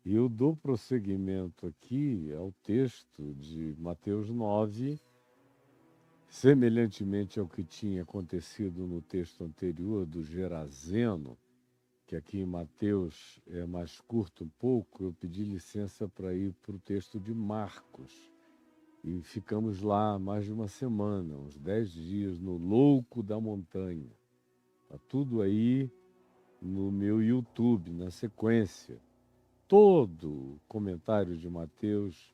E eu dou prosseguimento aqui ao texto de Mateus 9, semelhantemente ao que tinha acontecido no texto anterior do Gerazeno, que aqui em Mateus é mais curto um pouco, eu pedi licença para ir para o texto de Marcos. E ficamos lá mais de uma semana, uns 10 dias, no louco da montanha. Está tudo aí no meu YouTube, na sequência. Todo o comentário de Mateus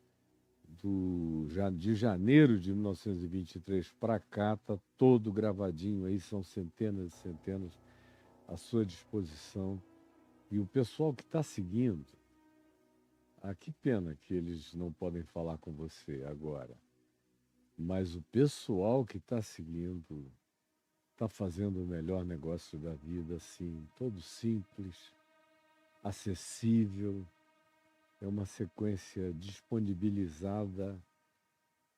de janeiro de 1923 para cá está todo gravadinho aí, são centenas e centenas à sua disposição. E o pessoal que está seguindo, que pena que eles não podem falar com você agora, mas o pessoal que está seguindo está fazendo o melhor negócio da vida, assim, todo simples, acessível, é uma sequência disponibilizada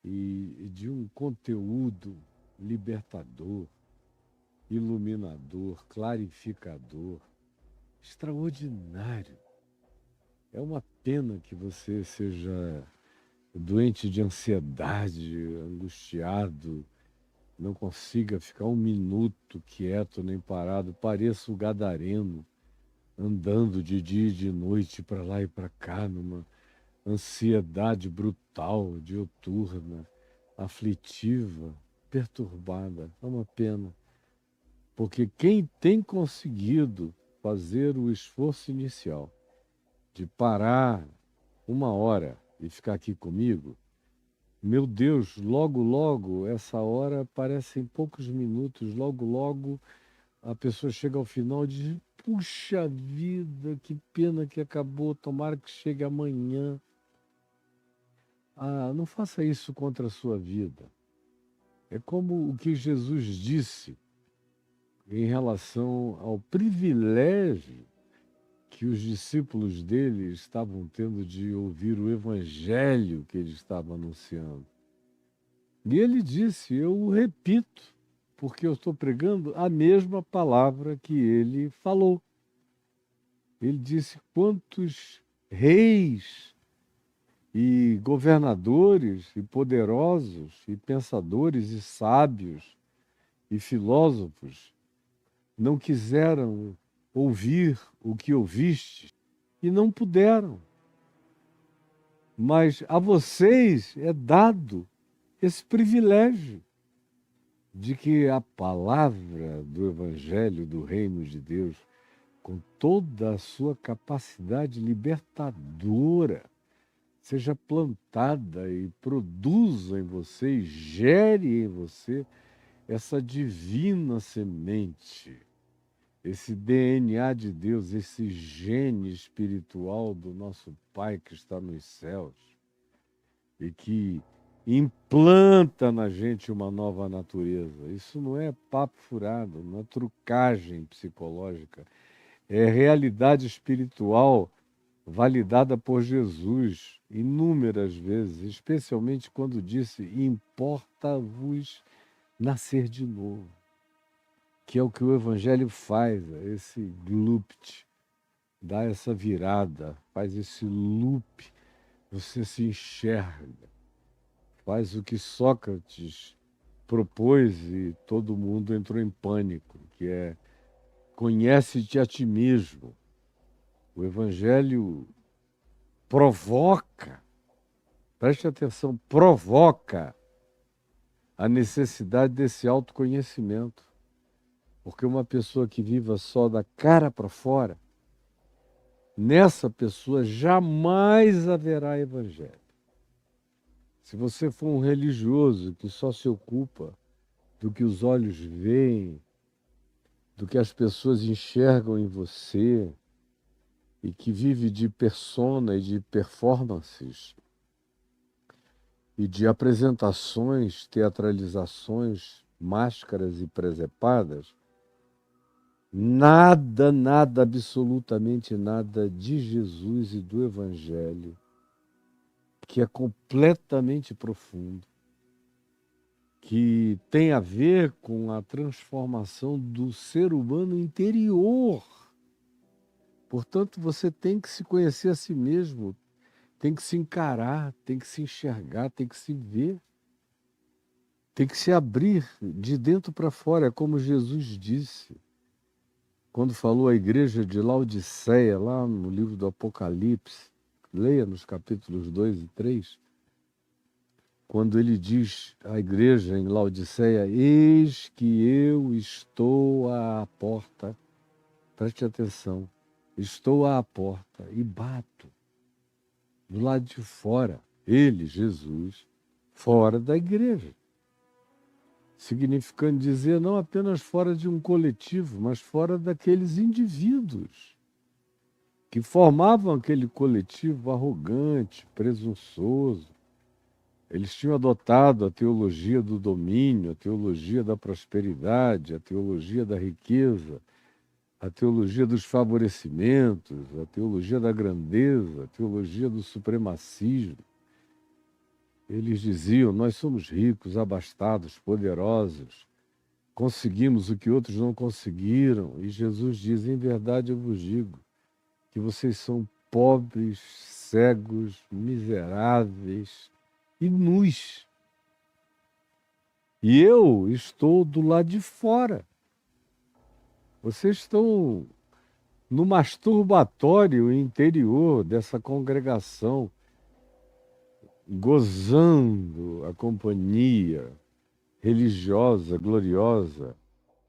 e de um conteúdo libertador, iluminador, clarificador, extraordinário. É uma pena que você seja doente de ansiedade, angustiado, não consiga ficar um minuto quieto nem parado, pareça o gadareno, andando de dia e de noite para lá e para cá, numa ansiedade brutal, dioturna, aflitiva, perturbada. É uma pena, porque quem tem conseguido fazer o esforço inicial de parar uma hora e ficar aqui comigo, meu Deus, logo, logo, essa hora parece em poucos minutos, logo, logo a pessoa chega ao final e diz: puxa vida, que pena que acabou, tomara que chegue amanhã. Não faça isso contra a sua vida. É como o que Jesus disse em relação ao privilégio que os discípulos dele estavam tendo de ouvir o evangelho que ele estava anunciando. E ele disse: eu o repito, porque eu estou pregando a mesma palavra que ele falou. Ele disse: quantos reis e governadores e poderosos e pensadores e sábios e filósofos não quiseram ouvir o que ouviste e não puderam. Mas a vocês é dado esse privilégio de que a palavra do Evangelho do Reino de Deus, com toda a sua capacidade libertadora, seja plantada e produza em você e gere em você essa divina semente, esse DNA de Deus, esse gene espiritual do nosso Pai que está nos céus e que implanta na gente uma nova natureza. Isso não é papo furado, não é trucagem psicológica, é realidade espiritual validada por Jesus inúmeras vezes, especialmente quando disse: importa-vos nascer de novo, que é o que o Evangelho faz, esse glupt, dá essa virada, faz esse loop, você se enxerga, faz o que Sócrates propôs e todo mundo entrou em pânico, que é: conhece-te a ti mesmo. O Evangelho provoca, preste atenção, provoca a necessidade desse autoconhecimento. Porque uma pessoa que viva só da cara para fora, nessa pessoa jamais haverá evangelho. Se você for um religioso que só se ocupa do que os olhos veem, do que as pessoas enxergam em você, e que vive de persona e de performances, e de apresentações, teatralizações, máscaras e presepadas, nada, nada, absolutamente nada de Jesus e do Evangelho, que é completamente profundo, que tem a ver com a transformação do ser humano interior, Portanto, você tem que se conhecer a si mesmo, tem que se encarar, tem que se enxergar, tem que se ver, tem que se abrir de dentro para fora, é como Jesus disse, quando falou à igreja de Laodiceia, lá no livro do Apocalipse, leia nos capítulos 2 e 3, quando ele diz à igreja em Laodiceia: eis que eu estou à porta, preste atenção, estou à porta e bato do lado de fora, ele, Jesus, fora da igreja. Significando dizer não apenas fora de um coletivo, mas fora daqueles indivíduos que formavam aquele coletivo arrogante, presunçoso. Eles tinham adotado a teologia do domínio, a teologia da prosperidade, a teologia da riqueza, a teologia dos favorecimentos, a teologia da grandeza, a teologia do supremacismo. Eles diziam: nós somos ricos, abastados, poderosos, conseguimos o que outros não conseguiram. E Jesus diz: em verdade eu vos digo que vocês são pobres, cegos, miseráveis e nus. E eu estou do lado de fora. Vocês estão no masturbatório interior dessa congregação, gozando a companhia religiosa, gloriosa,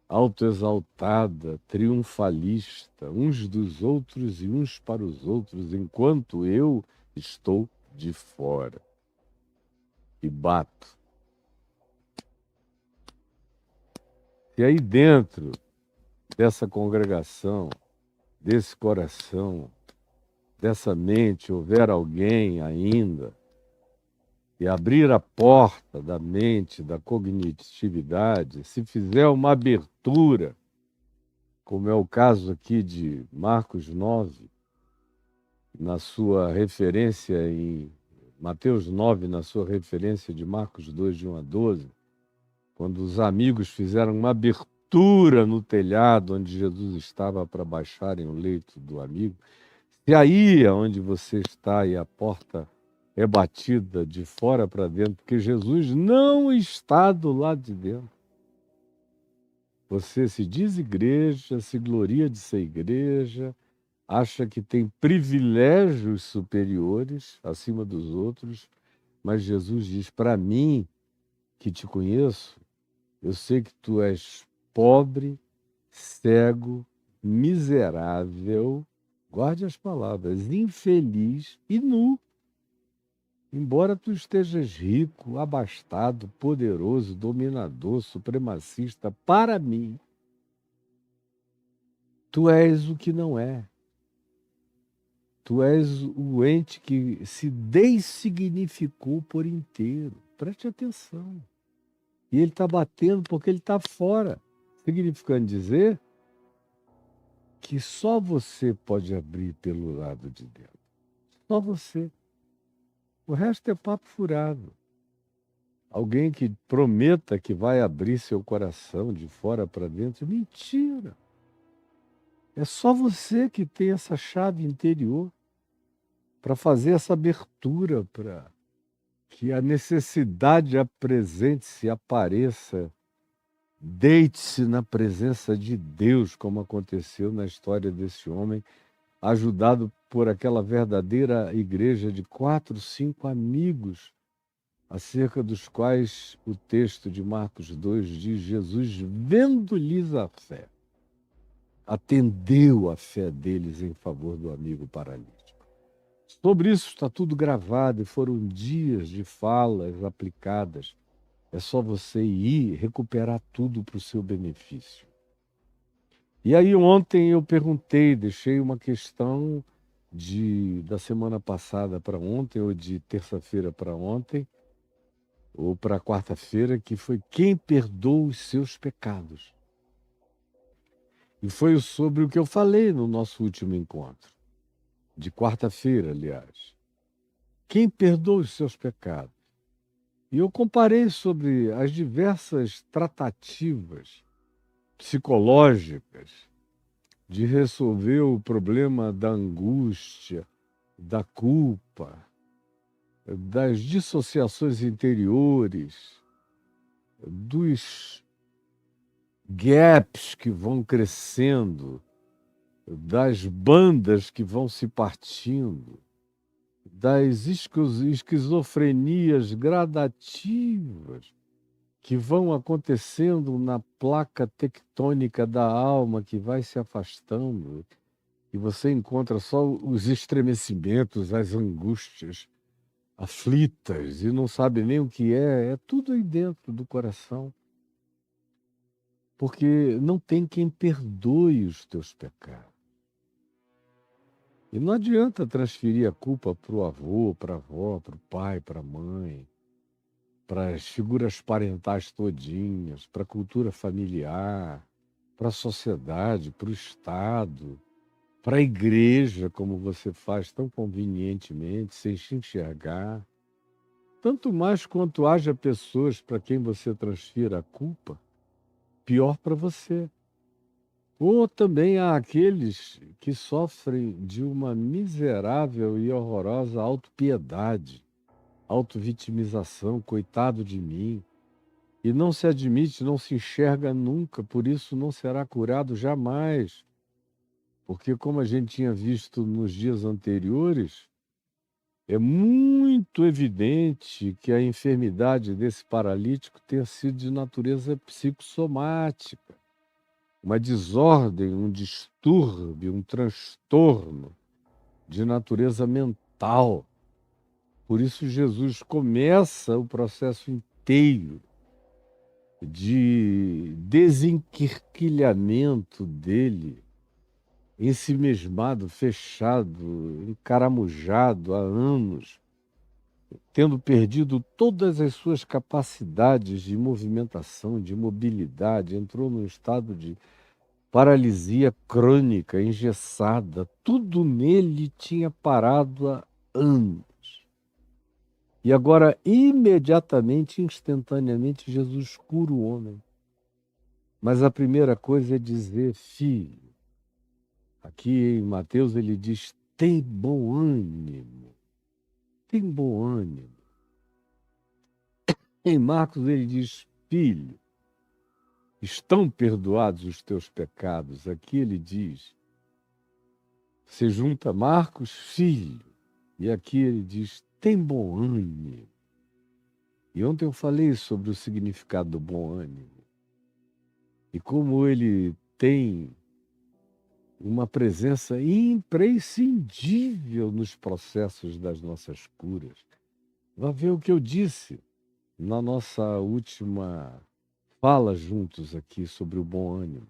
autoexaltada, triunfalista, uns dos outros e uns para os outros, enquanto eu estou de fora e bato. E aí dentro dessa congregação, desse coração, dessa mente, houver alguém ainda e abrir a porta da mente, da cognitividade, se fizer uma abertura, como é o caso aqui de Marcos 9, na sua referência em Mateus 9, na sua referência de Marcos 2, de 1 a 12, quando os amigos fizeram uma abertura no telhado onde Jesus estava para baixarem o leito do amigo, se aí é onde você está e a porta é batida de fora para dentro, porque Jesus não está do lado de dentro. Você se diz igreja, se gloria de ser igreja, acha que tem privilégios superiores acima dos outros, mas Jesus diz: para mim, que te conheço, eu sei que tu és pobre, cego, miserável, guarde as palavras, infeliz e nu. Embora tu estejas rico, abastado, poderoso, dominador, supremacista, para mim, tu és o que não é. Tu és o ente que se dessignificou por inteiro. Preste atenção. E ele está batendo porque ele está fora. Significando dizer que só você pode abrir pelo lado de dentro. Só você. O resto é papo furado. Alguém que prometa que vai abrir seu coração de fora para dentro, mentira. É só você que tem essa chave interior para fazer essa abertura, para que a necessidade apresente-se, apareça, deite-se na presença de Deus, como aconteceu na história desse homem, ajudado por aquela verdadeira igreja de 4, 5 amigos, acerca dos quais o texto de Marcos 2 diz: Jesus, vendo-lhes a fé, atendeu a fé deles em favor do amigo paralítico. Sobre isso está tudo gravado e foram dias de falas aplicadas. É só você ir recuperar tudo para o seu benefício. E aí ontem eu perguntei, deixei uma questão da semana passada para ontem, ou de terça-feira para ontem, ou para quarta-feira, que foi: quem perdoa os seus pecados? E foi sobre o que eu falei no nosso último encontro, de quarta-feira, aliás. Quem perdoa os seus pecados? E eu comparei sobre as diversas tratativas psicológicas de resolver o problema da angústia, da culpa, das dissociações interiores, dos gaps que vão crescendo, das bandas que vão se partindo, das esquizofrenias gradativas que vão acontecendo na placa tectônica da alma que vai se afastando, e você encontra só os estremecimentos, as angústias aflitas e não sabe nem o que é tudo aí dentro do coração. Porque não tem quem perdoe os teus pecados. E não adianta transferir a culpa para o avô, para a avó, para o pai, para a mãe, para as figuras parentais todinhas, para a cultura familiar, para a sociedade, para o Estado, para a igreja, como você faz tão convenientemente, sem se enxergar. Tanto mais quanto haja pessoas para quem você transfira a culpa, pior para você. Ou também há aqueles que sofrem de uma miserável e horrorosa autopiedade, autovitimização, coitado de mim, e não se admite, não se enxerga nunca, por isso não será curado jamais. Porque, como a gente tinha visto nos dias anteriores, é muito evidente que a enfermidade desse paralítico tenha sido de natureza psicossomática. Uma desordem, um distúrbio, um transtorno de natureza mental. Por isso, Jesus começa o processo inteiro de desenquirquilhamento dele, ensimesmado, fechado, encaramujado há anos, tendo perdido todas as suas capacidades de movimentação, de mobilidade, entrou num estado de paralisia crônica, engessada, tudo nele tinha parado há anos. E agora, imediatamente, instantaneamente, Jesus cura o homem. Mas a primeira coisa é dizer, filho. Aqui em Mateus ele diz, tem bom ânimo. Tem bom ânimo. Em Marcos ele diz, filho, estão perdoados os teus pecados. Aqui ele diz, você junta Marcos, filho, e aqui ele diz, tem bom ânimo. E ontem eu falei sobre o significado do bom ânimo. E como ele tem uma presença imprescindível nos processos das nossas curas. Vá ver o que eu disse na nossa última fala juntos aqui sobre o bom ânimo.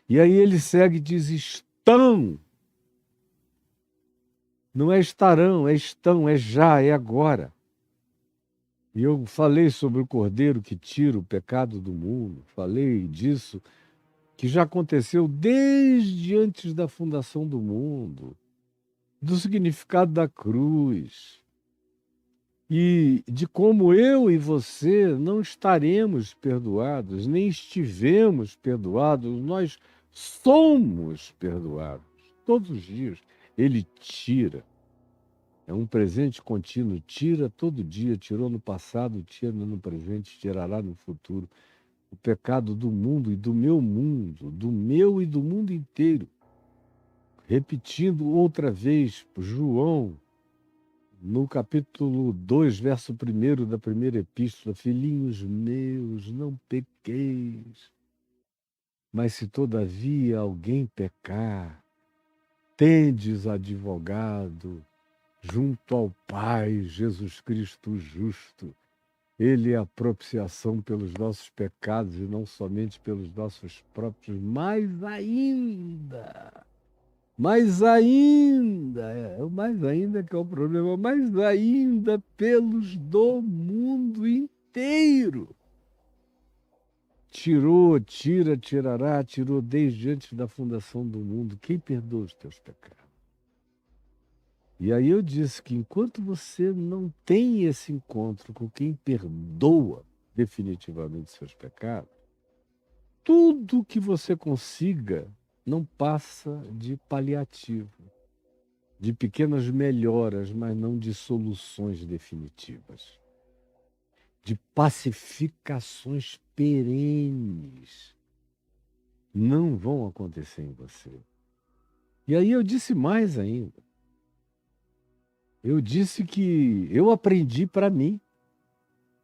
E aí ele segue e diz, estão. Não é estarão, é estão, é já, é agora. E eu falei sobre o Cordeiro que tira o pecado do mundo, falei disso, que já aconteceu desde antes da fundação do mundo, do significado da cruz, e de como eu e você não estaremos perdoados, nem estivemos perdoados, nós somos perdoados. Todos os dias ele tira. É um presente contínuo, tira todo dia, tirou no passado, tira no presente, tirará no futuro. O pecado do mundo e do meu e do mundo inteiro. Repetindo outra vez, João, no capítulo 2, verso 1 da primeira epístola, filhinhos meus, não pequeis, mas se todavia alguém pecar, tendes advogado junto ao Pai, Jesus Cristo justo. Ele é a propiciação pelos nossos pecados e não somente pelos nossos próprios, mais ainda, o mais ainda que é o problema, mais ainda pelos do mundo inteiro. Tirou, tira, tirará, tirou desde antes da fundação do mundo. Quem perdoa os teus pecados? E aí eu disse que enquanto você não tem esse encontro com quem perdoa definitivamente seus pecados, tudo que você consiga não passa de paliativo, de pequenas melhoras, mas não de soluções definitivas, de pacificações perenes. Não vão acontecer em você. E aí eu disse mais ainda. Eu disse que eu aprendi para mim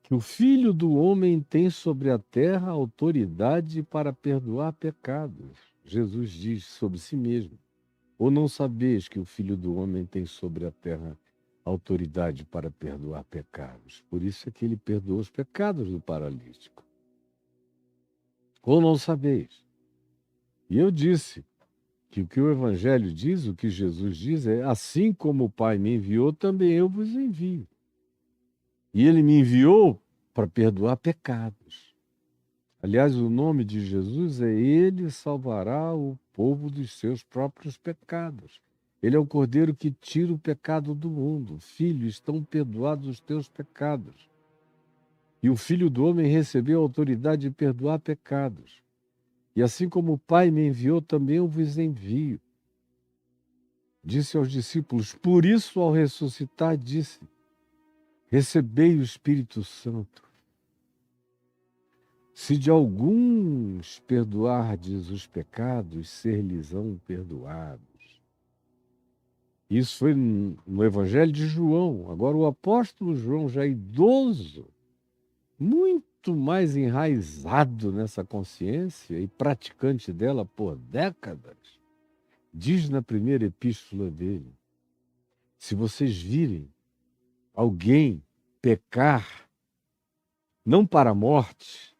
que o Filho do Homem tem sobre a terra autoridade para perdoar pecados. Jesus diz sobre si mesmo. Ou não sabeis que o Filho do Homem tem sobre a terra autoridade para perdoar pecados? Por isso é que ele perdoou os pecados do paralítico. Ou não sabeis? E eu disse que o que o Evangelho diz, o que Jesus diz é: assim como o Pai me enviou, também eu vos envio. E ele me enviou para perdoar pecados. Aliás, o nome de Jesus é: Ele salvará o povo dos seus próprios pecados. Ele é o Cordeiro que tira o pecado do mundo. Filho, estão perdoados os teus pecados. E o Filho do Homem recebeu a autoridade de perdoar pecados. E assim como o Pai me enviou, também eu vos envio. Disse aos discípulos: por isso, ao ressuscitar, disse: recebei o Espírito Santo. Se de alguns perdoardes os pecados, ser-lhes-ão perdoados. Isso foi no Evangelho de João. Agora o apóstolo João, já idoso, muito mais enraizado nessa consciência e praticante dela por décadas, diz na primeira epístola dele: se vocês virem alguém pecar, não para a morte,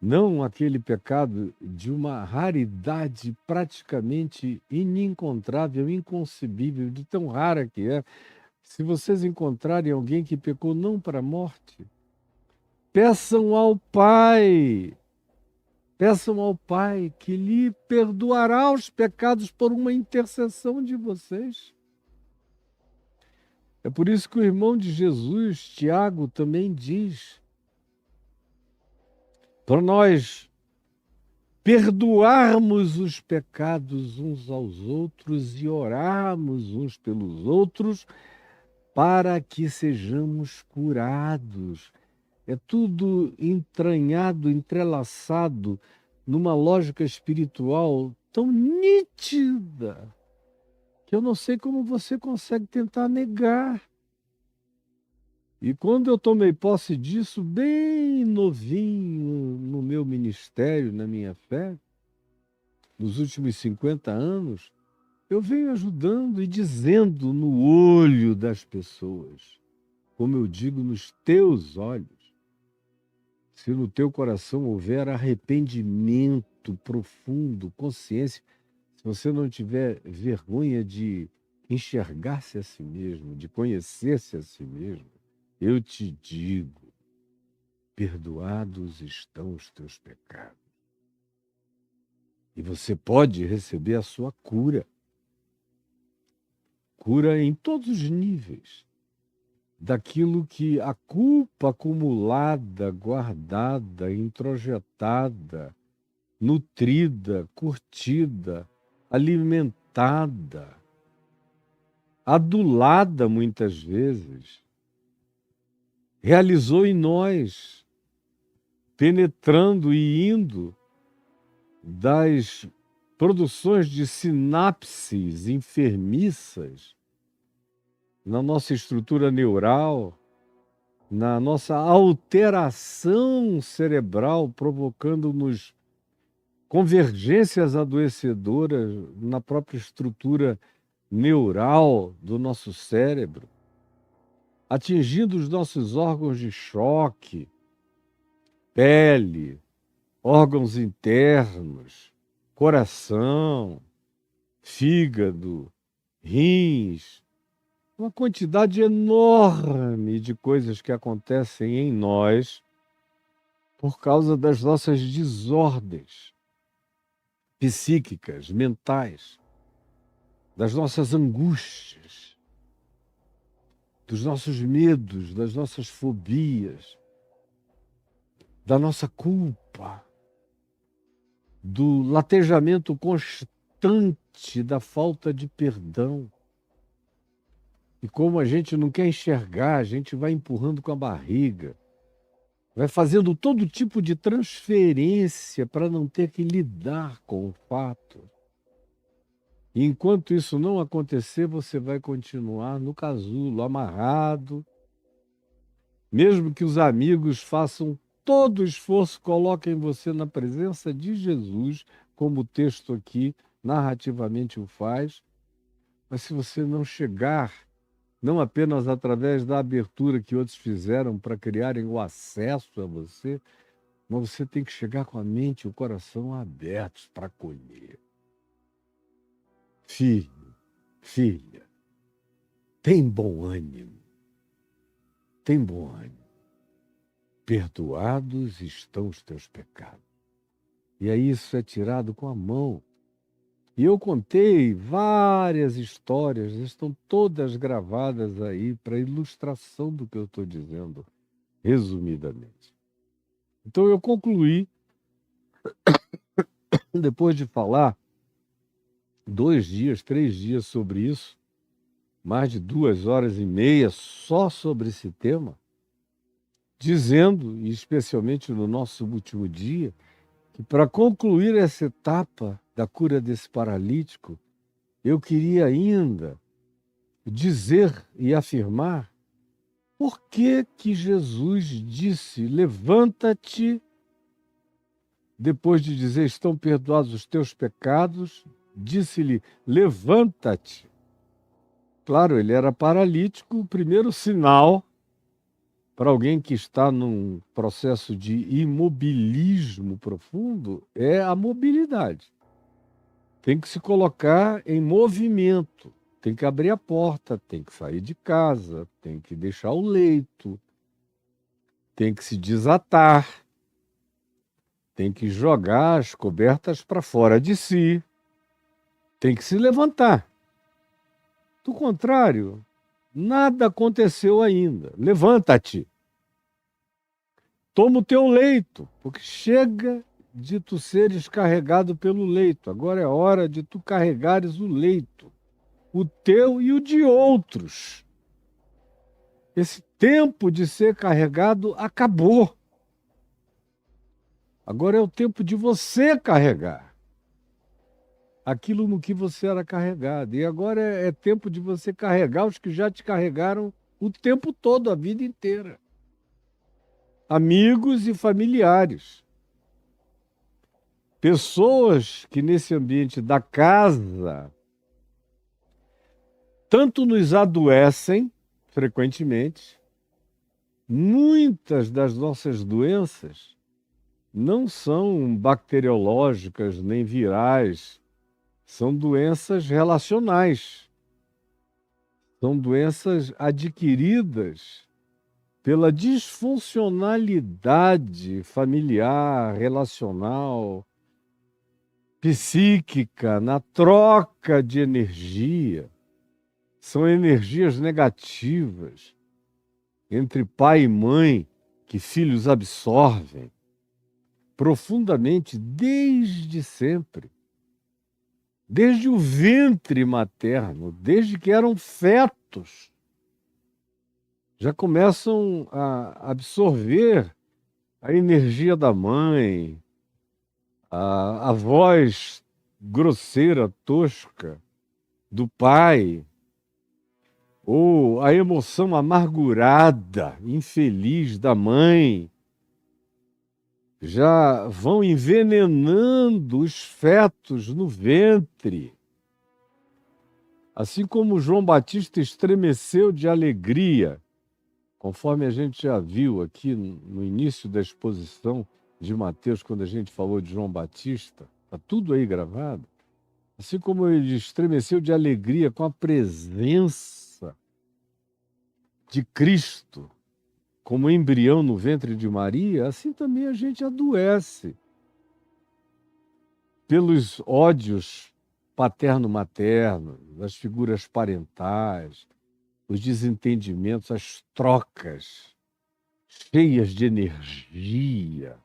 não aquele pecado de uma raridade praticamente inencontrável, inconcebível, de tão rara que é. Se vocês encontrarem alguém que pecou não para a morte, peçam ao Pai que lhe perdoará os pecados por uma intercessão de vocês. É por isso que o irmão de Jesus, Tiago, também diz para nós perdoarmos os pecados uns aos outros e orarmos uns pelos outros para que sejamos curados. É tudo entranhado, entrelaçado numa lógica espiritual tão nítida que eu não sei como você consegue tentar negar. E quando eu tomei posse disso, bem novinho no meu ministério, na minha fé, nos últimos 50 anos, eu venho ajudando e dizendo no olho das pessoas, como eu digo nos teus olhos, se no teu coração houver arrependimento profundo, consciência, se você não tiver vergonha de enxergar-se a si mesmo, de conhecer-se a si mesmo, eu te digo, perdoados estão os teus pecados. E você pode receber a sua cura. Cura em todos os níveis. Daquilo que a culpa acumulada, guardada, introjetada, nutrida, curtida, alimentada, adulada muitas vezes, realizou em nós, penetrando e indo das produções de sinapses enfermiças na nossa estrutura neural, na nossa alteração cerebral, provocando-nos convergências adoecedoras na própria estrutura neural do nosso cérebro, atingindo os nossos órgãos de choque, pele, órgãos internos, coração, fígado, rins, uma quantidade enorme de coisas que acontecem em nós por causa das nossas desordens psíquicas, mentais, das nossas angústias, dos nossos medos, das nossas fobias, da nossa culpa, do latejamento constante da falta de perdão. E como a gente não quer enxergar, a gente vai empurrando com a barriga, vai fazendo todo tipo de transferência para não ter que lidar com o fato. E enquanto isso não acontecer, você vai continuar no casulo, amarrado, mesmo que os amigos façam todo o esforço, coloquem você na presença de Jesus, como o texto aqui narrativamente o faz, mas se você não chegar, não apenas através da abertura que outros fizeram para criarem o acesso a você, mas você tem que chegar com a mente e o coração abertos para acolher. Filho, filha, tem bom ânimo, tem bom ânimo. Perdoados estão os teus pecados. E aí isso é tirado com a mão. E eu contei várias histórias, estão todas gravadas aí para ilustração do que eu estou dizendo, resumidamente. Então eu concluí, depois de falar 2 dias, 3 dias sobre isso, mais de 2 horas e meia só sobre esse tema, dizendo, e especialmente no nosso último dia, que para concluir essa etapa da cura desse paralítico, eu queria ainda dizer e afirmar por que Jesus disse: levanta-te, depois de dizer estão perdoados os teus pecados, disse-lhe: levanta-te. Claro, ele era paralítico, o primeiro sinal para alguém que está num processo de imobilismo profundo é a mobilidade. Tem que se colocar em movimento, tem que abrir a porta, tem que sair de casa, tem que deixar o leito, tem que se desatar, tem que jogar as cobertas para fora de si, tem que se levantar. Do contrário, nada aconteceu ainda. Levanta-te. Toma o teu leito, porque chega de tu seres carregado pelo leito. Agora é hora de tu carregares o leito, o teu e o de outros. Esse tempo de ser carregado acabou. Agora é o tempo de você carregar aquilo no que você era carregado. E agora é tempo de você carregar os que já te carregaram o tempo todo, a vida inteira. Amigos e familiares. Pessoas que nesse ambiente da casa tanto nos adoecem frequentemente. Muitas das nossas doenças não são bacteriológicas nem virais, são doenças relacionais. São doenças adquiridas pela disfuncionalidade familiar, relacional, psíquica, na troca de energia. São energias negativas entre pai e mãe que filhos absorvem profundamente desde sempre. Desde o ventre materno, desde que eram fetos, já começam a absorver a energia da mãe, a voz grosseira, tosca do pai, ou a emoção amargurada, infeliz da mãe. Já vão envenenando os fetos no ventre. Assim como João Batista estremeceu de alegria, conforme a gente já viu aqui no início da exposição de Mateus, quando a gente falou de João Batista, está tudo aí gravado. Assim como ele estremeceu de alegria com a presença de Cristo, como embrião no ventre de Maria, assim também a gente adoece pelos ódios paterno-materno, das figuras parentais, os desentendimentos, as trocas cheias de energia,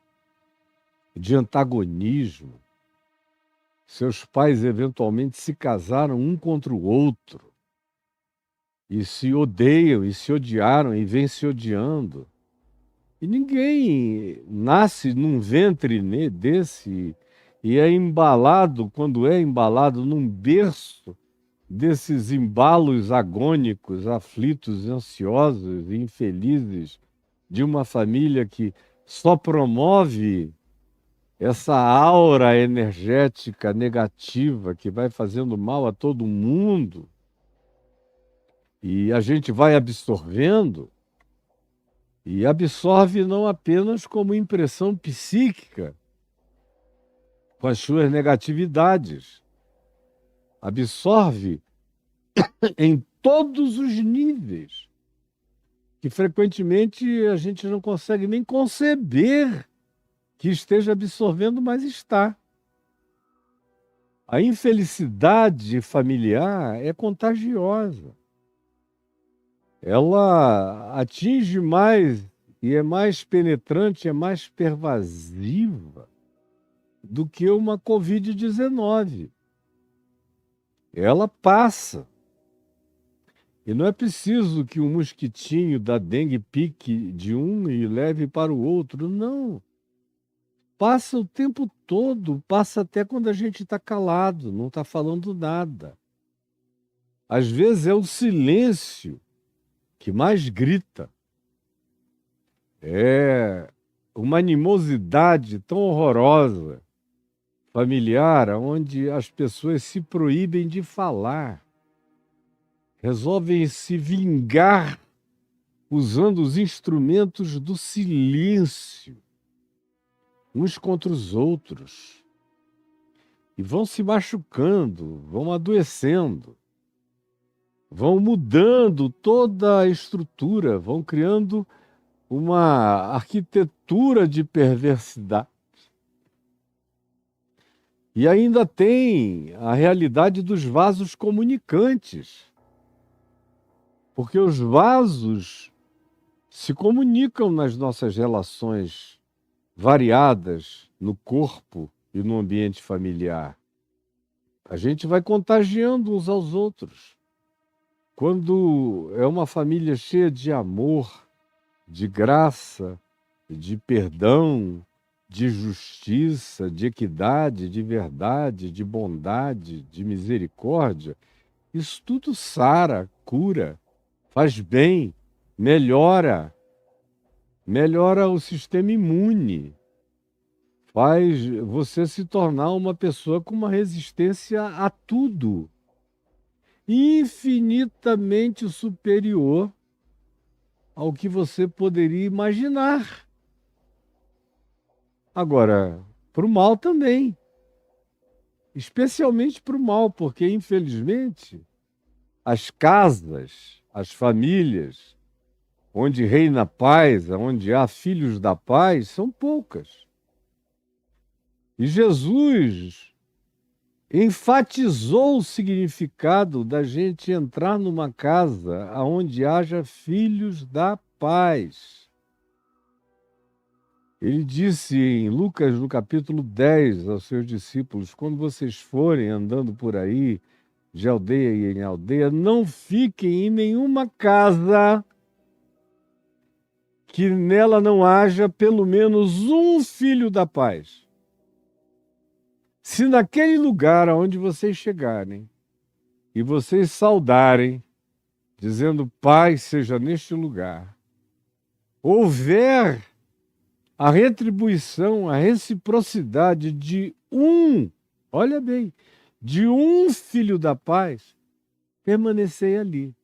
de antagonismo. seus pais eventualmente se casaram um contra o outro e se odeiam e se odiaram e vêm se odiando. E ninguém nasce num ventre desse e é embalado, quando é embalado num berço desses embalos agônicos, aflitos, ansiosos e infelizes de uma família que só promove essa aura energética negativa que vai fazendo mal a todo mundo e a gente vai absorvendo e absorve não apenas como impressão psíquica, com as suas negatividades, absorve em todos os níveis, que frequentemente a gente não consegue nem conceber que esteja absorvendo, mas está. A infelicidade familiar é contagiosa. Ela atinge mais e é mais penetrante, é mais pervasiva do que uma Covid-19. Ela passa. E não é preciso que um mosquitinho da dengue pique de um e leve para o outro, não. Passa o tempo todo, passa até quando a gente está calado, não está falando nada. Às vezes é o silêncio que mais grita. É uma animosidade tão horrorosa, familiar, onde as pessoas se proíbem de falar, resolvem se vingar usando os instrumentos do silêncio, uns contra os outros, e vão se machucando, vão adoecendo, vão mudando toda a estrutura, vão criando uma arquitetura de perversidade. E ainda tem a realidade dos vasos comunicantes, porque os vasos se comunicam nas nossas relações variadas no corpo e no ambiente familiar. A gente vai contagiando uns aos outros. Quando é uma família cheia de amor, de graça, de perdão, de justiça, de equidade, de verdade, de bondade, de misericórdia, isso tudo sara, cura, faz bem, melhora o sistema imune, faz você se tornar uma pessoa com uma resistência a tudo, infinitamente superior ao que você poderia imaginar. Agora, para o mal também, especialmente para o mal, porque, infelizmente, as casas, as famílias, onde reina a paz, onde há filhos da paz, são poucas. E Jesus enfatizou o significado da gente entrar numa casa onde haja filhos da paz. Ele disse em Lucas, no capítulo 10, aos seus discípulos: quando vocês forem andando por aí, de aldeia e em aldeia, não fiquem em nenhuma casa que nela não haja pelo menos um filho da paz. Se naquele lugar aonde vocês chegarem e vocês saudarem, dizendo paz seja neste lugar, houver a retribuição, a reciprocidade de olha bem, de um filho da paz, permanecer ali.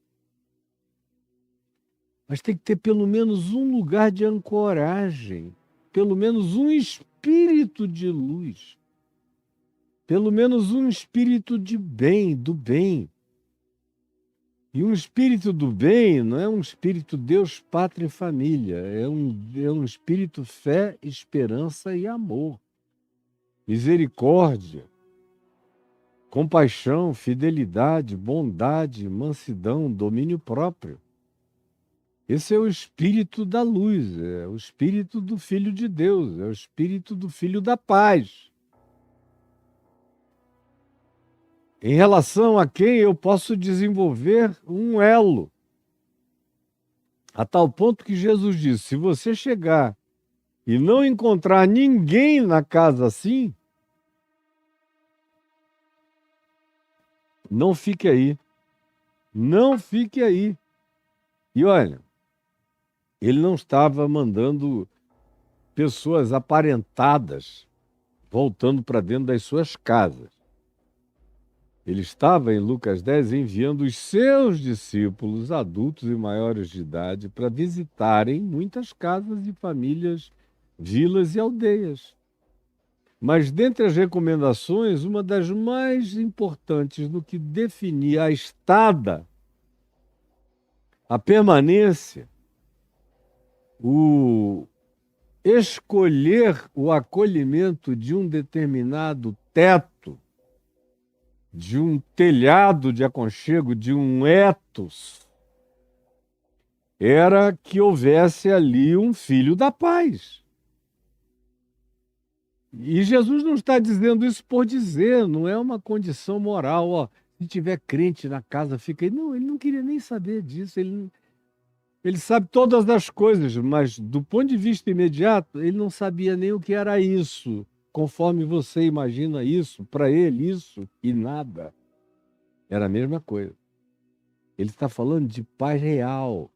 Mas tem que ter pelo menos um lugar de ancoragem, pelo menos um espírito de luz, pelo menos um espírito de bem, do bem. E um espírito do bem não é um espírito Deus, pátria e família, é um espírito fé, esperança e amor, misericórdia, compaixão, fidelidade, bondade, mansidão, domínio próprio. Esse é o espírito da luz, é o espírito do Filho de Deus, é o espírito do Filho da paz. em relação a quem eu posso desenvolver um elo. A tal ponto que Jesus disse: se você chegar e não encontrar ninguém na casa assim, não fique aí. Não fique aí. E olha, ele não estava mandando pessoas aparentadas voltando para dentro das suas casas. Ele estava, em Lucas 10, enviando os seus discípulos, adultos e maiores de idade, para visitarem muitas casas e famílias, vilas e aldeias. Mas, dentre as recomendações, uma das mais importantes no que definia a estada, a permanência, o escolher o acolhimento de um determinado teto, de um telhado de aconchego, de um ethos, era que houvesse ali um filho da paz. E Jesus não está dizendo isso por dizer, não é uma condição moral. Ó, se tiver crente na casa, fica aí. Não, ele não queria nem saber disso. Ele sabe todas as coisas, mas do ponto de vista imediato, ele não sabia nem o que era isso. Conforme você imagina isso, para ele isso e nada. Era a mesma coisa. Ele está falando de paz real,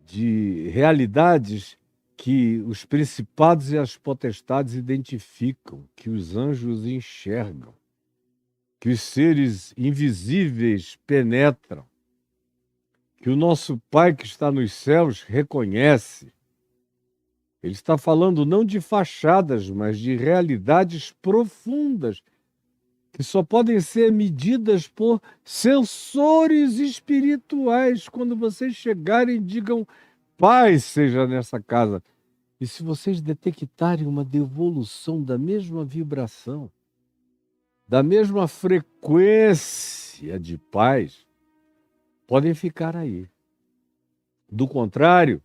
de realidades que os principados e as potestades identificam, que os anjos enxergam, que os seres invisíveis penetram, que o nosso Pai que está nos céus reconhece. Ele está falando não de fachadas, mas de realidades profundas, que só podem ser medidas por sensores espirituais. Quando vocês chegarem, digam: paz seja nessa casa. E se vocês detectarem uma devolução da mesma vibração, da mesma frequência de paz, podem ficar aí. Do contrário,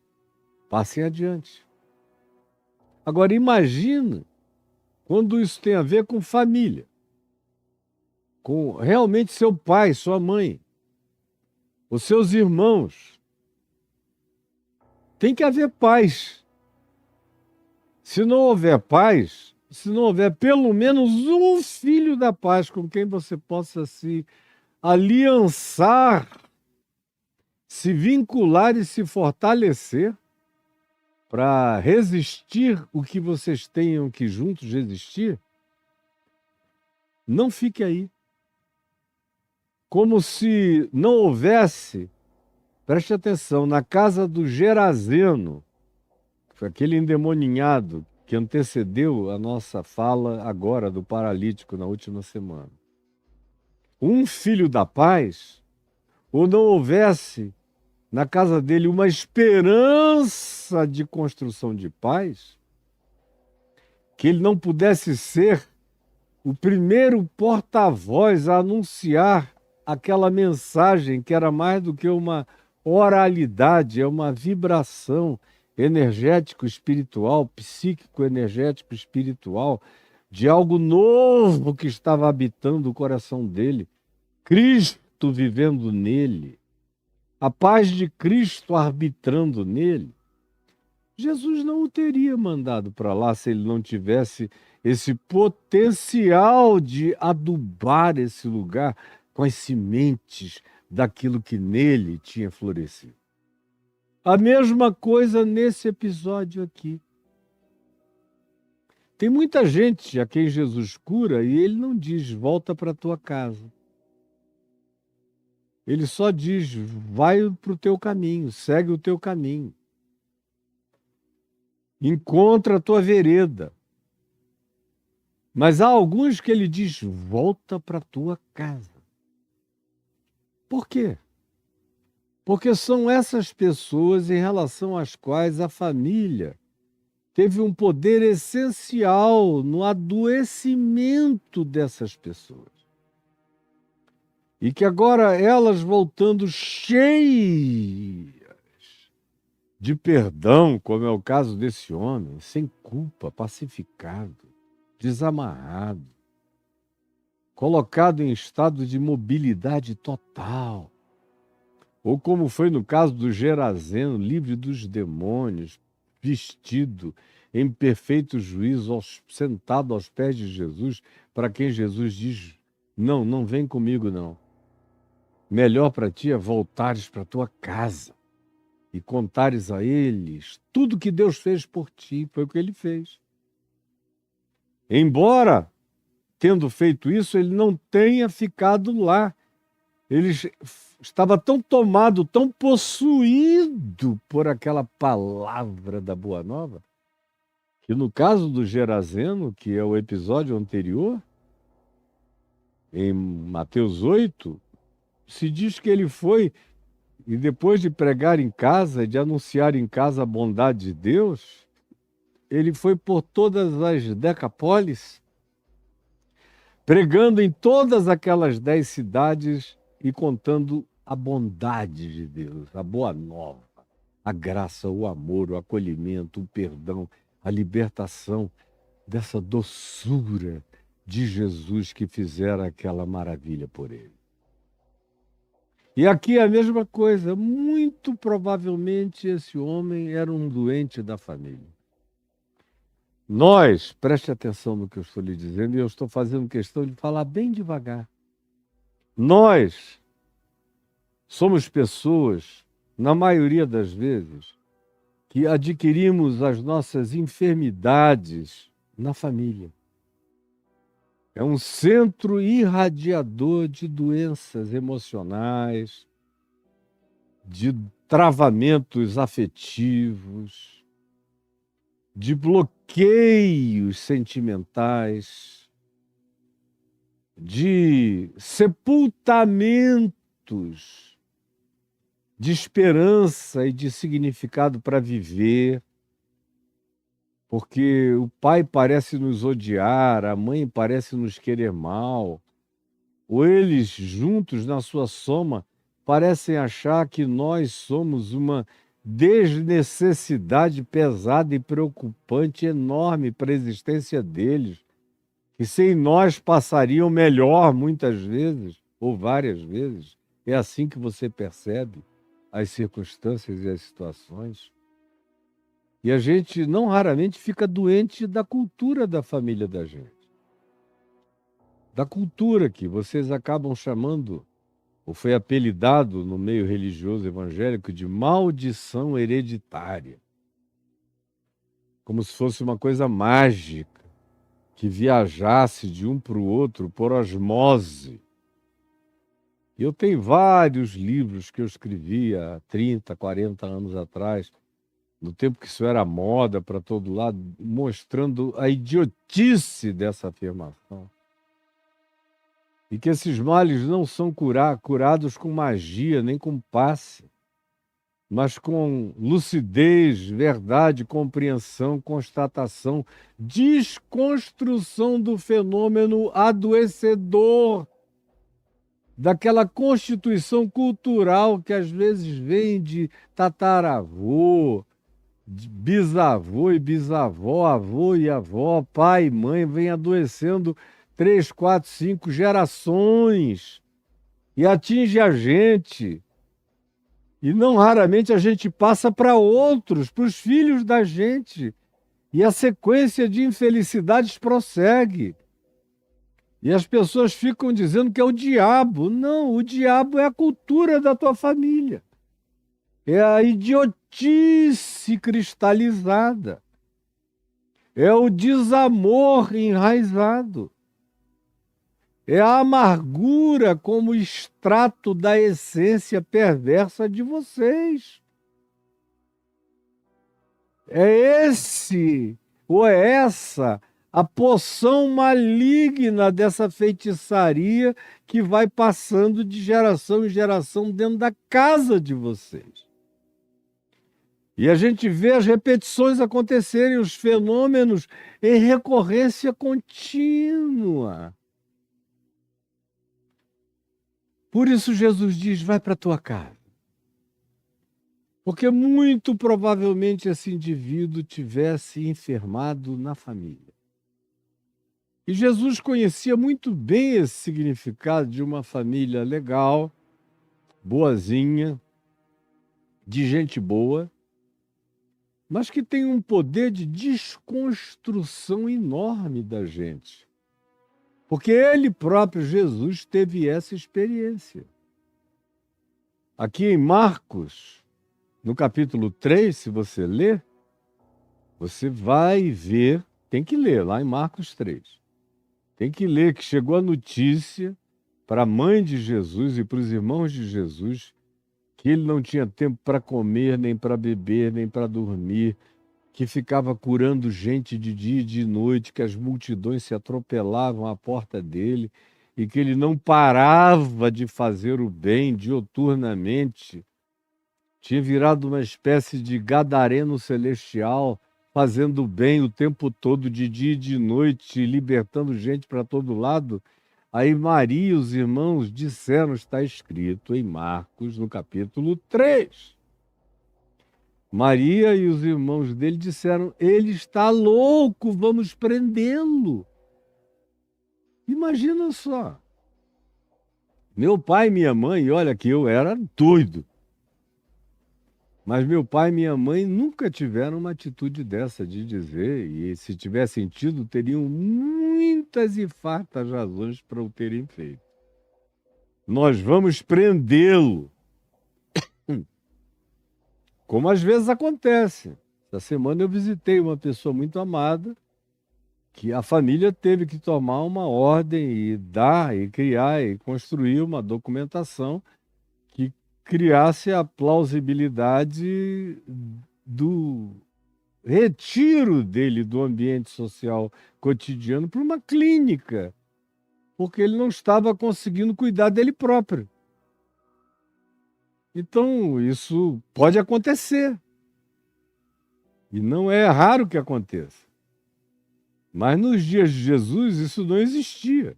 passem adiante. Agora, imagina quando isso tem a ver com família, com realmente seu pai, sua mãe, os seus irmãos. Tem que haver paz. Se não houver paz, se não houver pelo menos um filho da paz com quem você possa se aliançar, se vincular e se fortalecer para resistir o que vocês tenham que juntos resistir, não fique aí. Como se não houvesse, preste atenção, na casa do Gerazeno, foi aquele endemoninhado que antecedeu a nossa fala agora do paralítico na última semana. Um filho da paz, ou não houvesse na casa dele uma esperança de construção de paz, que ele não pudesse ser o primeiro porta-voz a anunciar aquela mensagem que era mais do que uma oralidade, é uma vibração energético-espiritual, psíquico-energético-espiritual, de algo novo que estava habitando o coração dele, Cristo vivendo nele, a paz de Cristo arbitrando nele. Jesus não o teria mandado para lá se ele não tivesse esse potencial de adubar esse lugar com as sementes daquilo que nele tinha florescido. A mesma coisa nesse episódio aqui. Tem muita gente a quem Jesus cura e ele não diz: volta para a tua casa. Ele só diz: vai para o teu caminho, segue o teu caminho. Encontra a tua vereda. Mas há alguns que ele diz: volta para a tua casa. Por quê? Porque são essas pessoas em relação às quais a família teve um poder essencial no adoecimento dessas pessoas. E que agora elas voltando cheias de perdão, como é o caso desse homem, sem culpa, pacificado, desamarrado, colocado em estado de mobilidade total. Ou como foi no caso do Gerazeno, livre dos demônios, vestido em perfeito juízo, sentado aos pés de Jesus, para quem Jesus diz: não, não vem comigo não. Melhor para ti é voltares para tua casa e contares a eles tudo que Deus fez por ti. Foi o que ele fez. Embora, tendo feito isso, ele não tenha ficado lá. Ele estava tão tomado, tão possuído por aquela palavra da Boa Nova, que no caso do Gerazeno, que é o episódio anterior, em Mateus 8, se diz que ele foi, e depois de pregar em casa, de anunciar em casa a bondade de Deus, ele foi por todas as Decapólis, pregando em todas aquelas 10 cidades e contando a bondade de Deus, a boa nova, a graça, o amor, o acolhimento, o perdão, a libertação dessa doçura de Jesus que fizera aquela maravilha por ele. E aqui é a mesma coisa. Muito provavelmente esse homem era um doente da família. Nós, preste atenção no que eu estou lhe dizendo, e eu estou fazendo questão de falar bem devagar. Nós somos pessoas, na maioria das vezes, que adquirimos as nossas enfermidades na família. É um centro irradiador de doenças emocionais, de travamentos afetivos, de bloqueios sentimentais, de sepultamentos de esperança e de significado para viver, porque o pai parece nos odiar, a mãe parece nos querer mal, ou eles juntos na sua soma parecem achar que nós somos uma desnecessidade pesada e preocupante enorme para a existência deles, que sem nós passariam melhor muitas vezes, ou várias vezes. É assim que você percebe as circunstâncias e as situações. E a gente não raramente fica doente da cultura da família da gente. Da cultura que vocês acabam chamando, ou foi apelidado no meio religioso evangélico, de maldição hereditária. Como se fosse uma coisa mágica, que viajasse de um para o outro por osmose. E eu tenho vários livros que eu escrevi há 30, 40 anos atrás, no tempo que isso era moda para todo lado, mostrando a idiotice dessa afirmação. E que esses males não são curados com magia, nem com passe, mas com lucidez, verdade, compreensão, constatação, desconstrução do fenômeno adoecedor, daquela constituição cultural que às vezes vem de tataravô, de bisavô e bisavó, avô e avó, pai e mãe, vem adoecendo 3, 4, 5 gerações e atinge a gente. E não raramente a gente passa para outros, para os filhos da gente. E a sequência de infelicidades prossegue. E as pessoas ficam dizendo que é o diabo. Não, o diabo é a cultura da tua família. É a idiotice cristalizada. É o desamor enraizado. É a amargura como extrato da essência perversa de vocês. É esse ou é essa a poção maligna dessa feitiçaria que vai passando de geração em geração dentro da casa de vocês. E a gente vê as repetições acontecerem, os fenômenos em recorrência contínua. Por isso Jesus diz, vai para a tua casa. Porque muito provavelmente esse indivíduo tivesse enfermado na família. E Jesus conhecia muito bem esse significado de uma família legal, boazinha, de gente boa, mas que tem um poder de desconstrução enorme da gente. Porque ele próprio, Jesus, teve essa experiência. Aqui em Marcos, no capítulo 3, se você ler, você vai ver, tem que ler lá em Marcos 3. Tem que ler que chegou a notícia para a mãe de Jesus e para os irmãos de Jesus que ele não tinha tempo para comer, nem para beber, nem para dormir, que ficava curando gente de dia e de noite, que as multidões se atropelavam à porta dele e que ele não parava de fazer o bem dioturnamente. Tinha virado uma espécie de gadareno celestial, fazendo o bem o tempo todo, de dia e de noite, libertando gente para todo lado. Aí Maria e os irmãos disseram, está escrito em Marcos, no capítulo 3. Maria e os irmãos dele disseram, ele está louco, vamos prendê-lo. Imagina só. Meu pai e minha mãe, olha que eu era doido, mas meu pai e minha mãe nunca tiveram uma atitude dessa de dizer, e se tivessem tido, teriam muitas e fartas razões para o terem feito. Nós vamos prendê-lo. Como às vezes acontece. Essa semana eu visitei uma pessoa muito amada, que a família teve que tomar uma ordem e dar, e criar, e construir uma documentação que criasse a plausibilidade do retiro dele do ambiente social cotidiano para uma clínica, porque ele não estava conseguindo cuidar dele próprio. Então, isso pode acontecer. E não é raro que aconteça. Mas nos dias de Jesus isso não existia.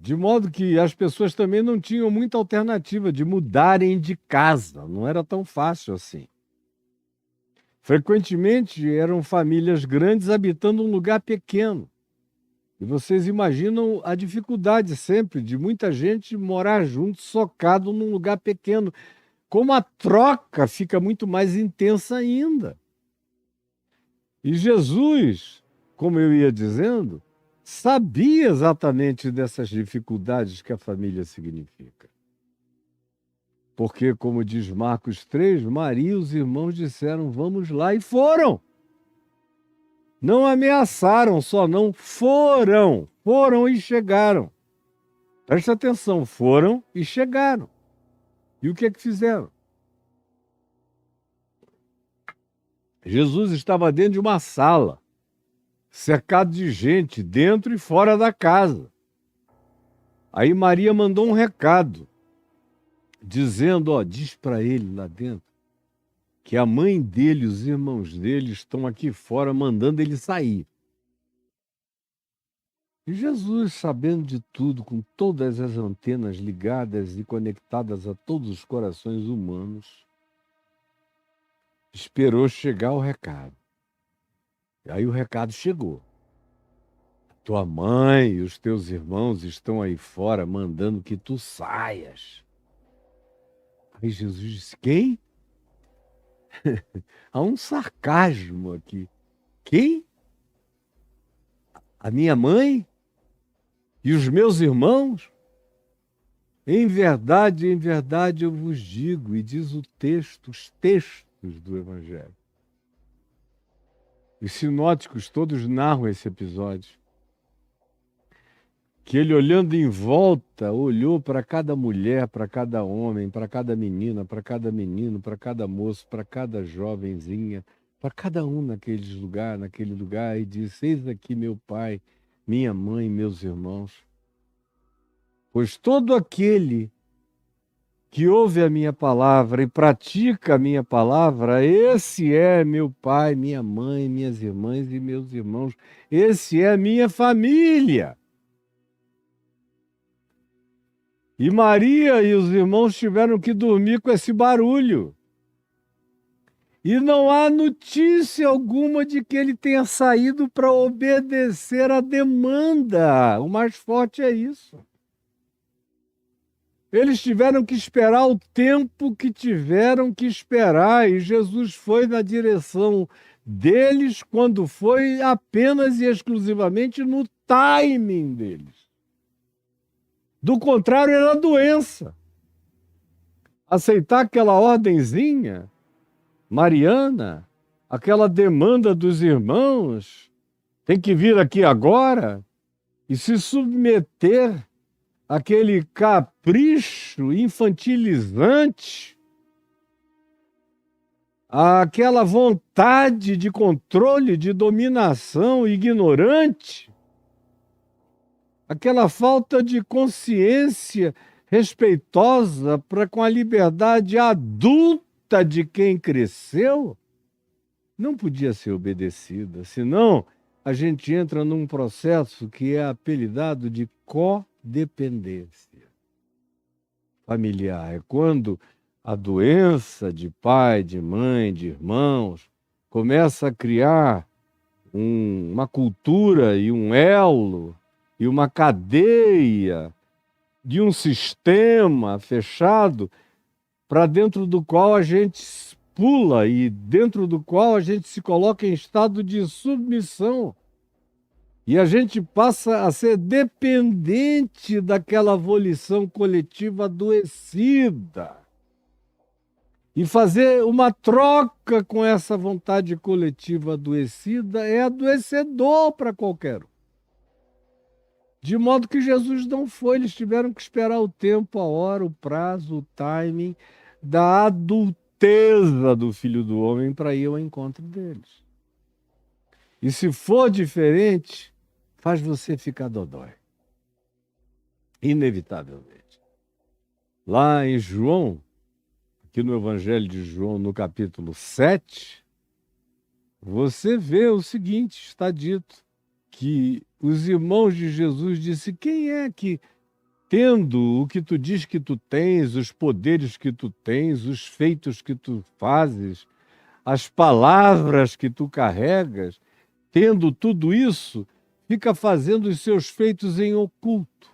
De modo que as pessoas também não tinham muita alternativa de mudarem de casa. Não era tão fácil assim. Frequentemente eram famílias grandes habitando um lugar pequeno. E vocês imaginam a dificuldade sempre de muita gente morar junto, socado num lugar pequeno. Como a troca fica muito mais intensa ainda. E Jesus, como eu ia dizendo, sabia exatamente dessas dificuldades que a família significa. Porque, como diz Marcos 3, Maria e os irmãos disseram, vamos lá, e foram. Não ameaçaram só, não, foram. Foram e chegaram. Preste atenção, foram e chegaram. E o que é que fizeram? Jesus estava dentro de uma sala, cercado de gente, dentro e fora da casa. Aí Maria mandou um recado, dizendo, diz para ele lá dentro, que a mãe dele e os irmãos dele estão aqui fora mandando ele sair. E Jesus, sabendo de tudo, com todas as antenas ligadas e conectadas a todos os corações humanos, esperou chegar o recado. E aí o recado chegou. Tua mãe e os teus irmãos estão aí fora mandando que tu saias. Aí Jesus disse, quem? Há um sarcasmo aqui. Quem? A minha mãe? E os meus irmãos? Em verdade eu vos digo, e diz o texto, os textos do Evangelho. Os sinóticos todos narram esse episódio. Que ele, olhando em volta, olhou para cada mulher, para cada homem, para cada menina, para cada menino, para cada moço, para cada jovenzinha, para cada um naquele lugar, e disse, eis aqui meu pai, minha mãe, meus irmãos. Pois todo aquele que ouve a minha palavra e pratica a minha palavra, esse é meu pai, minha mãe, minhas irmãs e meus irmãos. Esse é a minha família. E Maria e os irmãos tiveram que dormir com esse barulho. E não há notícia alguma de que ele tenha saído para obedecer à demanda. O mais forte é isso. Eles tiveram que esperar o tempo que tiveram que esperar, e Jesus foi na direção deles quando foi apenas e exclusivamente no timing deles. Do contrário, era doença. Aceitar aquela ordenzinha mariana, aquela demanda dos irmãos, tem que vir aqui agora, e se submeter àquele capricho infantilizante, àquela vontade de controle, de dominação ignorante, aquela falta de consciência respeitosa para com a liberdade adulta de quem cresceu, não podia ser obedecida, senão a gente entra num processo que é apelidado de codependência familiar. É quando a doença de pai, de mãe, de irmãos começa a criar uma cultura e um elo e uma cadeia de um sistema fechado para dentro do qual a gente pula e dentro do qual a gente se coloca em estado de submissão. E a gente passa a ser dependente daquela volição coletiva adoecida. E fazer uma troca com essa vontade coletiva adoecida é adoecedor para qualquer um. De modo que Jesus não foi, eles tiveram que esperar o tempo, a hora, o prazo, o timing da adulteza do Filho do Homem para ir ao encontro deles. E se for diferente, faz você ficar dodói. Inevitavelmente. Lá em João, aqui no Evangelho de João, no capítulo 7, você vê o seguinte, está dito, que os irmãos de Jesus disseram: quem é que, tendo o que tu diz que tu tens, os poderes que tu tens, os feitos que tu fazes, as palavras que tu carregas, tendo tudo isso, fica fazendo os seus feitos em oculto,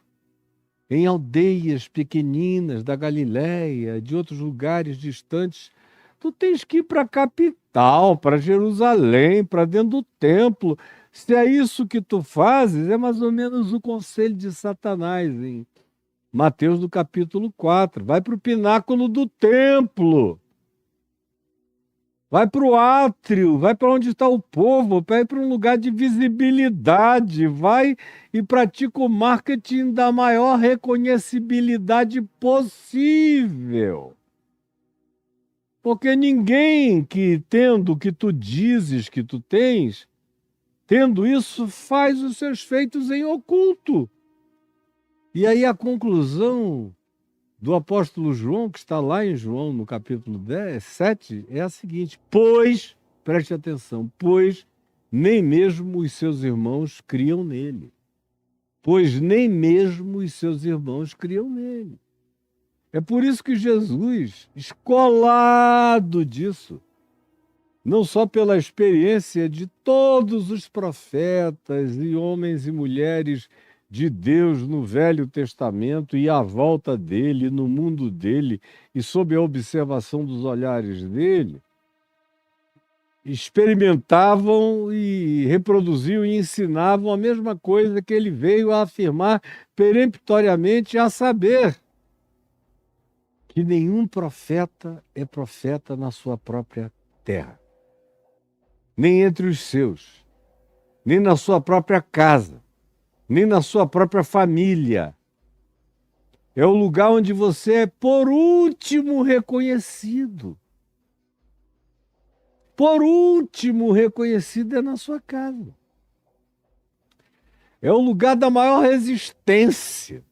em aldeias pequeninas da Galiléia, de outros lugares distantes? Tu tens que ir para a capital, para Jerusalém, para dentro do templo. Se é isso que tu fazes, é mais ou menos o conselho de Satanás em Mateus do capítulo 4. Vai para o pináculo do templo. Vai para o átrio, vai para onde está o povo, vai para um lugar de visibilidade, vai e pratica o marketing da maior reconhecibilidade possível. Porque ninguém que, tendo o que tu dizes que tu tens, tendo isso, faz os seus feitos em oculto. E aí a conclusão do apóstolo João, que está lá em João, no capítulo 7, é a seguinte: pois, preste atenção, pois nem mesmo os seus irmãos criam nele. Pois nem mesmo os seus irmãos criam nele. É por isso que Jesus, escolado disso, não só pela experiência de todos os profetas e homens e mulheres de Deus no Velho Testamento e à volta dele, no mundo dele e sob a observação dos olhares dele, experimentavam e reproduziam e ensinavam a mesma coisa que ele veio a afirmar peremptoriamente, a saber, que nenhum profeta é profeta na sua própria terra, nem entre os seus, nem na sua própria casa, nem na sua própria família. É o lugar onde você é, por último, reconhecido. Por último, reconhecido é na sua casa. É o lugar da maior resistência.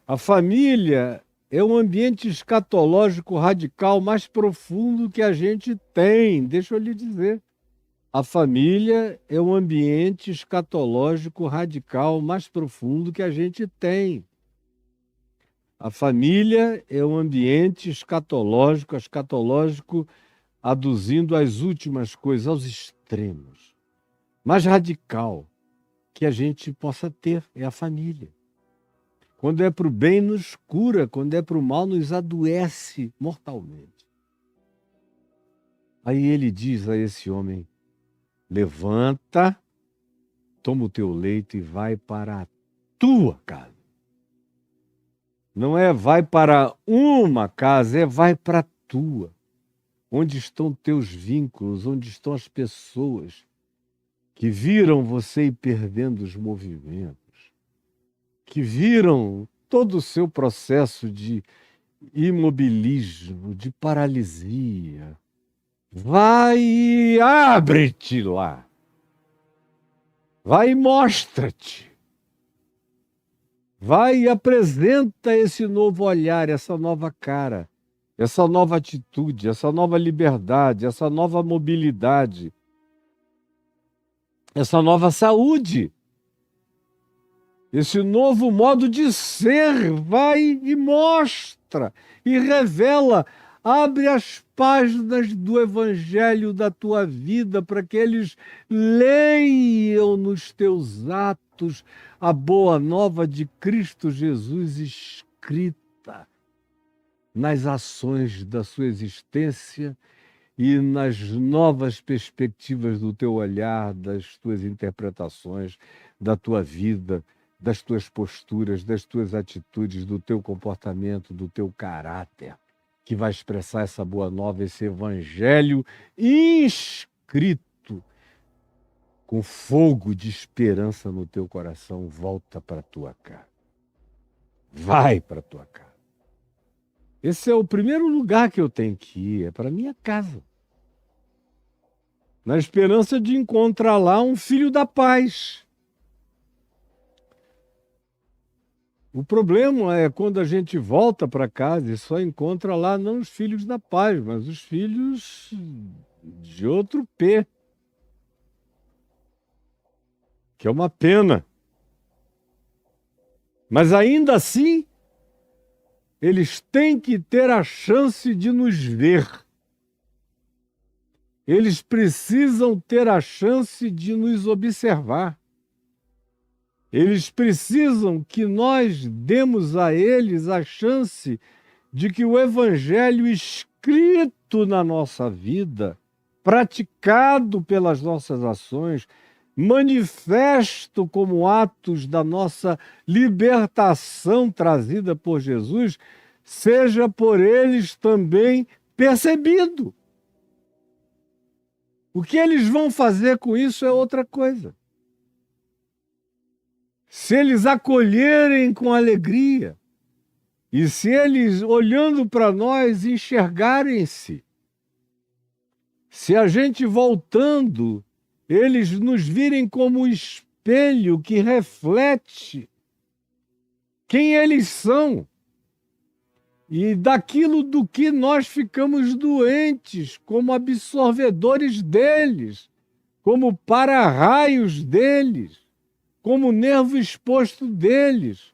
A família é um ambiente escatológico radical mais profundo que a gente tem, deixa eu lhe dizer. A família é um ambiente escatológico radical mais profundo que a gente tem. A família é um ambiente escatológico aduzindo as últimas coisas, aos extremos. Mais radical que a gente possa ter é a família. Quando é para o bem, nos cura, quando é para o mal, nos adoece mortalmente. Aí ele diz a esse homem: levanta, toma o teu leito e vai para a tua casa. Não é vai para uma casa, é vai para a tua. Onde estão teus vínculos, onde estão as pessoas que viram você ir perdendo os movimentos, que viram todo o seu processo de imobilismo, de paralisia. Vai e abre-te lá. Vai e mostra-te. Vai e apresenta esse novo olhar, essa nova cara, essa nova atitude, essa nova liberdade, essa nova mobilidade, essa nova saúde, esse novo modo de ser. Vai e mostra e revela. Abre as páginas do Evangelho da tua vida para que eles leiam nos teus atos a boa nova de Cristo Jesus escrita nas ações da sua existência e nas novas perspectivas do teu olhar, das tuas interpretações, da tua vida, das tuas posturas, das tuas atitudes, do teu comportamento, do teu caráter, que vai expressar essa boa nova, esse evangelho inscrito com fogo de esperança no teu coração. Volta para a tua casa. Vai para a tua casa. Esse é o primeiro lugar que eu tenho que ir, é para a minha casa. Na esperança de encontrar lá um filho da paz. O problema é quando a gente volta para casa e só encontra lá não os filhos da paz, mas os filhos de outro P. Que é uma pena. Mas ainda assim, eles têm que ter a chance de nos ver. Eles precisam ter a chance de nos observar. Eles precisam que nós demos a eles a chance de que o evangelho escrito na nossa vida, praticado pelas nossas ações, manifesto como atos da nossa libertação trazida por Jesus, seja por eles também percebido. O que eles vão fazer com isso é outra coisa. Se eles acolherem com alegria, e se eles, olhando para nós, enxergarem-se, se a gente voltando, eles nos virem como espelho que reflete quem eles são e daquilo do que nós ficamos doentes, como absorvedores deles, como para-raios deles, como nervo exposto deles,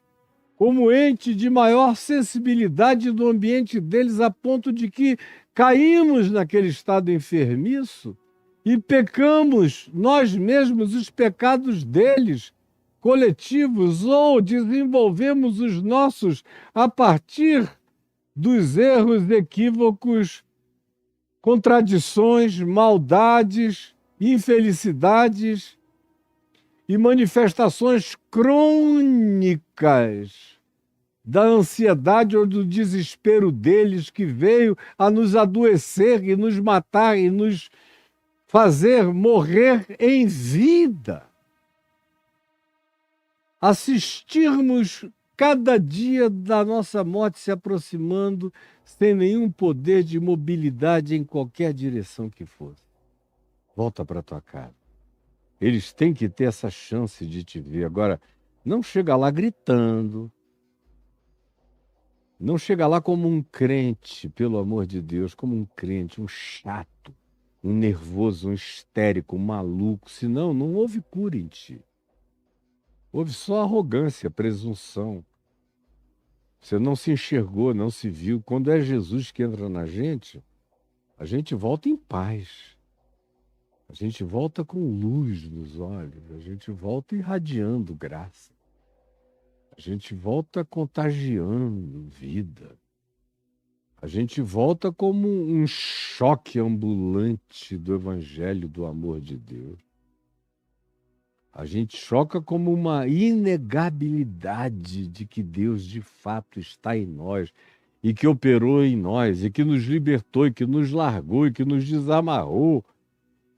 como ente de maior sensibilidade do ambiente deles, a ponto de que caímos naquele estado enfermiço e pecamos nós mesmos os pecados deles, coletivos, ou desenvolvemos os nossos a partir dos erros, equívocos, contradições, maldades, infelicidades e manifestações crônicas da ansiedade ou do desespero deles, que veio a nos adoecer e nos matar e nos fazer morrer em vida. Assistirmos cada dia da nossa morte se aproximando sem nenhum poder de mobilidade em qualquer direção que fosse. Volta para tua casa. Eles têm que ter essa chance de te ver. Agora, não chega lá gritando. Não chega lá como um crente, pelo amor de Deus, como um crente, um chato, um nervoso, um histérico, um maluco. Senão, não houve cura em ti. Houve só arrogância, presunção. Você não se enxergou, não se viu. Quando é Jesus que entra na gente, A gente volta em paz. A gente volta com luz nos olhos. A gente volta irradiando graça. A gente volta contagiando vida. A gente volta como um choque ambulante do Evangelho do amor de Deus. A gente choca como uma inegabilidade de que Deus de fato está em nós e que operou em nós e que nos libertou e que nos largou e que nos desamarrou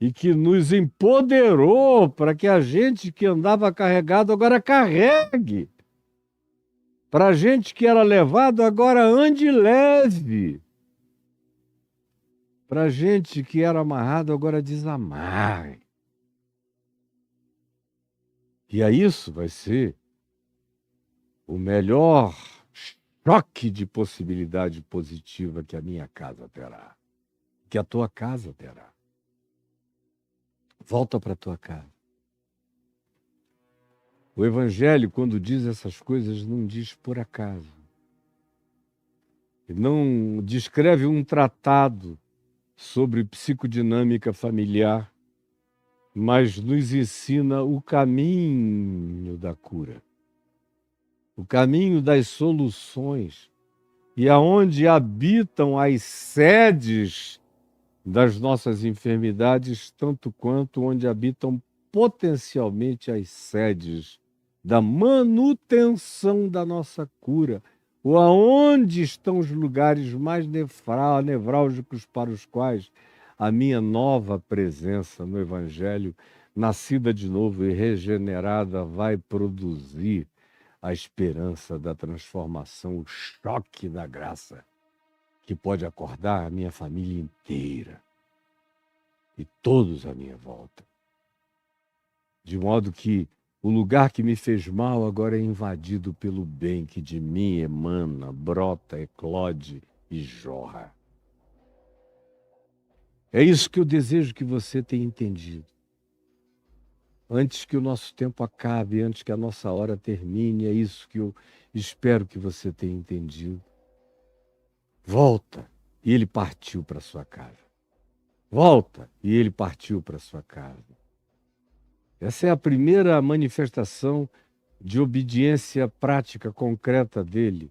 e que nos empoderou para que a gente que andava carregado agora carregue. Para a gente que era levado agora ande leve. Para a gente que era amarrado agora desamarre. E a isso vai ser o melhor choque de possibilidade positiva que a minha casa terá, que a tua casa terá. Volta para a tua casa. O Evangelho, quando diz essas coisas, não diz por acaso. Não descreve um tratado sobre psicodinâmica familiar, mas nos ensina o caminho da cura, o caminho das soluções, e aonde habitam as sedes das nossas enfermidades, tanto quanto onde habitam potencialmente as sedes da manutenção da nossa cura, ou aonde estão os lugares mais nevrálgicos para os quais a minha nova presença no Evangelho, nascida de novo e regenerada, vai produzir a esperança da transformação, o choque da graça, que pode acordar a minha família inteira e todos à minha volta. De modo que o lugar que me fez mal agora é invadido pelo bem que de mim emana, brota, eclode e jorra. É isso que eu desejo que você tenha entendido. Antes que o nosso tempo acabe, antes que a nossa hora termine, é isso que eu espero que você tenha entendido. Volta, e ele partiu para sua casa. Volta, e ele partiu para sua casa. Essa é a primeira manifestação de obediência prática, concreta dele,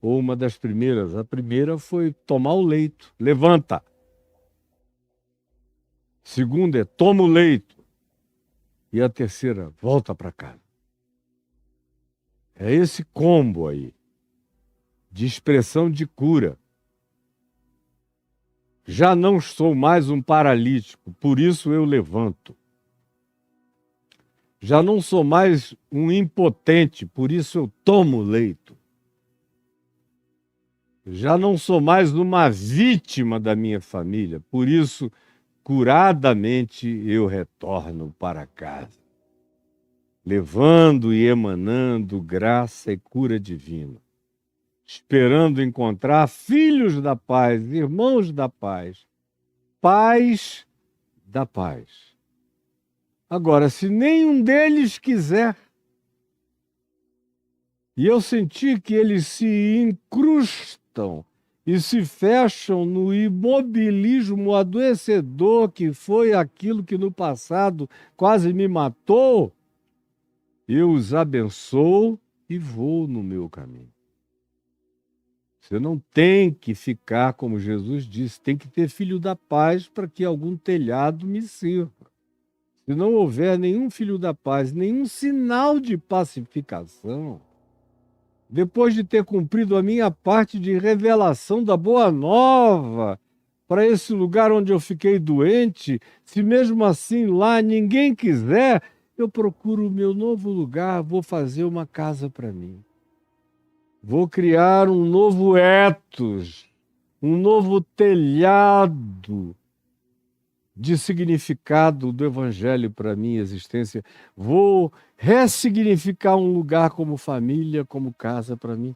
ou uma das primeiras. A primeira foi tomar o leito, levanta. Segunda é toma o leito. E a terceira, volta para casa. É esse combo aí, de expressão de cura. Já não sou mais um paralítico, por isso eu levanto. Já não sou mais um impotente, por isso eu tomo leito. Já não sou mais uma vítima da minha família, por isso, curadamente, eu retorno para casa, levando e emanando graça e cura divina, esperando encontrar filhos da paz, irmãos da paz, paz da paz. Agora, se nenhum deles quiser, e eu senti que eles se incrustam e se fecham no imobilismo adoecedor que foi aquilo que no passado quase me matou, eu os abençoo e vou no meu caminho. Você não tem que ficar, como Jesus disse, tem que ter filho da paz para que algum telhado me sirva. Se não houver nenhum filho da paz, nenhum sinal de pacificação, depois de ter cumprido a minha parte de revelação da boa nova para esse lugar onde eu fiquei doente, se mesmo assim lá ninguém quiser, eu procuro o meu novo lugar, vou fazer uma casa para mim. Vou criar um novo ethos, um novo telhado de significado do Evangelho para a minha existência. Vou ressignificar um lugar como família, como casa para mim.